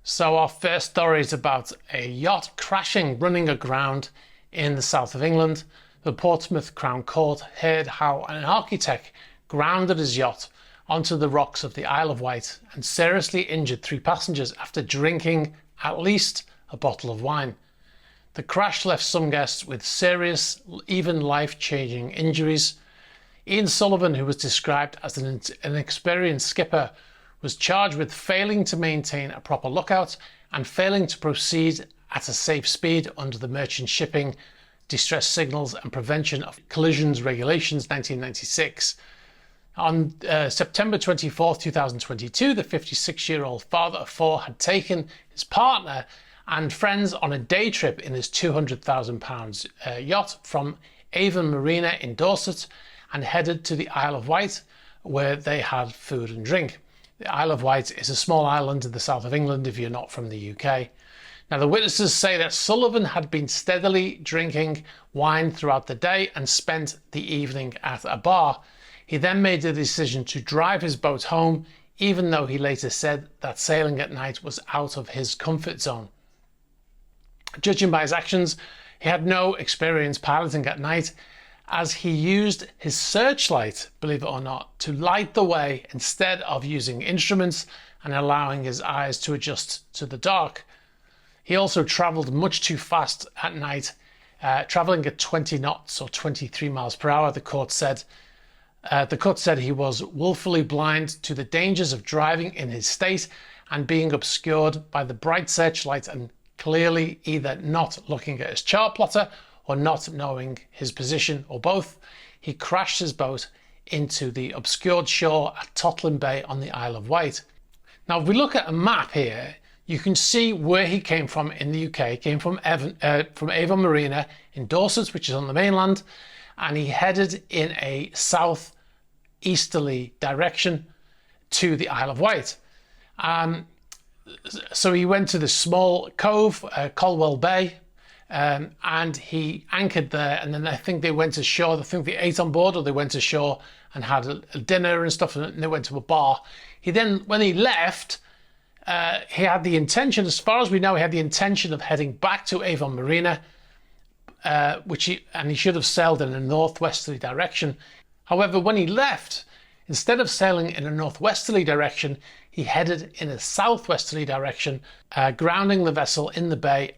So our first story is about a yacht crashing, running aground in the south of England. The Portsmouth Crown Court heard how an architect grounded his yacht onto the rocks of the Isle of Wight and seriously injured 3 passengers after drinking at least a bottle of wine. The crash left some guests with serious, even life-changing injuries. Ian Sullivan, who was described as an experienced skipper, was charged with failing to maintain a proper lookout and failing to proceed at a safe speed under the Merchant Shipping Distress Signals and Prevention of Collisions Regulations 1996. On September 24, 2022, the 56-year-old father of 4 had taken his partner and friends on a day trip in his £200,000 yacht from Avon Marina in Dorset and headed to the Isle of Wight, where they had food and drink. The Isle of Wight is a small island in the south of England if you're not from the UK. Now, the witnesses say that Sullivan had been steadily drinking wine throughout the day and spent the evening at a bar. He then made the decision to drive his boat home, even though he later said that sailing at night was out of his comfort zone. Judging by his actions, he had no experience piloting at night, as he used his searchlight, believe it or not, to light the way instead of using instruments and allowing his eyes to adjust to the dark. He also travelled much too fast at night, travelling at 20 knots or 23 miles per hour, the court said. The court said he was willfully blind to the dangers of driving in his state and being obscured by the bright searchlight and clearly either not looking at his chart plotter or not knowing his position, or both. He crashed his boat into the obscured shore at Totland Bay on the Isle of Wight. Now, if we look at a map here, you can see where he came from in the UK. He came from Avon Marina in Dorset, which is on the mainland, and he headed in a southeasterly direction to the Isle of Wight. So he went to the small cove, Colwell Bay, and he anchored there, and then I think they went ashore. I think they ate on board, or they went ashore and had a dinner and stuff, and they went to a bar. He then, when he left, he had the intention, as far as we know, he had the intention of heading back to Avon Marina, and he should have sailed in a northwesterly direction. However, when he left, instead of sailing in a northwesterly direction, he headed in a southwesterly direction, grounding the vessel in the bay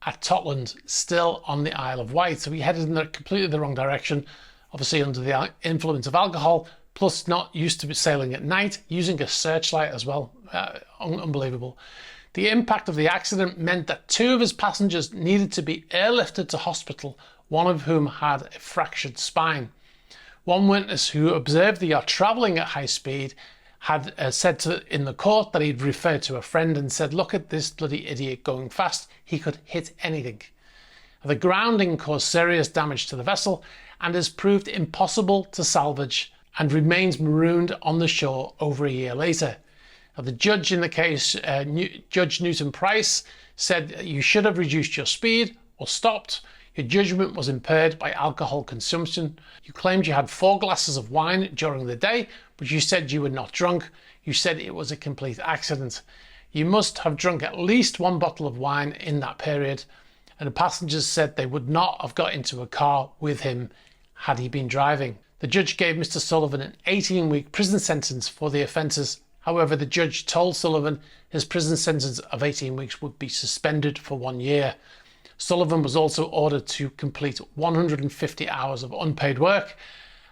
at Totland, still on the Isle of Wight. So he headed in completely the wrong direction, obviously under the influence of alcohol, plus not used to sailing at night, using a searchlight as well. Unbelievable. The impact of the accident meant that 2 of his passengers needed to be airlifted to hospital, one of whom had a fractured spine. One witness who observed the yacht travelling at high speed had said in the court that he'd referred to a friend and said, "Look at this bloody idiot going fast. He could hit anything." The grounding caused serious damage to the vessel and has proved impossible to salvage and remains marooned on the shore over a year later. Now, the judge in the case, Judge Newton Price, said you should have reduced your speed or stopped. Your judgment was impaired by alcohol consumption. You claimed you had 4 glasses of wine during the day, but you said you were not drunk. You said it was a complete accident. You must have drunk at least 1 bottle of wine in that period, and the passengers said they would not have got into a car with him had he been driving. The judge gave Mr. Sullivan an 18-week prison sentence for the offences. However, the judge told Sullivan his prison sentence of 18 weeks would be suspended for 1 year. Sullivan was also ordered to complete 150 hours of unpaid work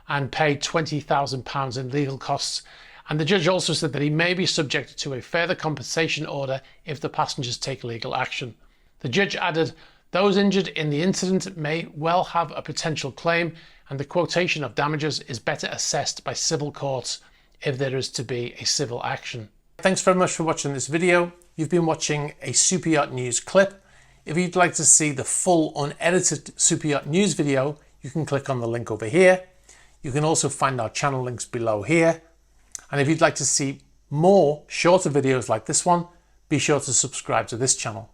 and pay £20,000 in legal costs. And the judge also said that he may be subjected to a further compensation order if the passengers take legal action. The judge added, "Those injured in the incident may well have a potential claim, and the quotation of damages is better assessed by civil courts if there is to be a civil action." Thanks very much for watching this video. You've been watching a Super Yacht News clip. If you'd like to see the full unedited Super Yacht News video, you can click on the link over here. You can also find our channel links below here. And if you'd like to see more shorter videos like this one, be sure to subscribe to this channel.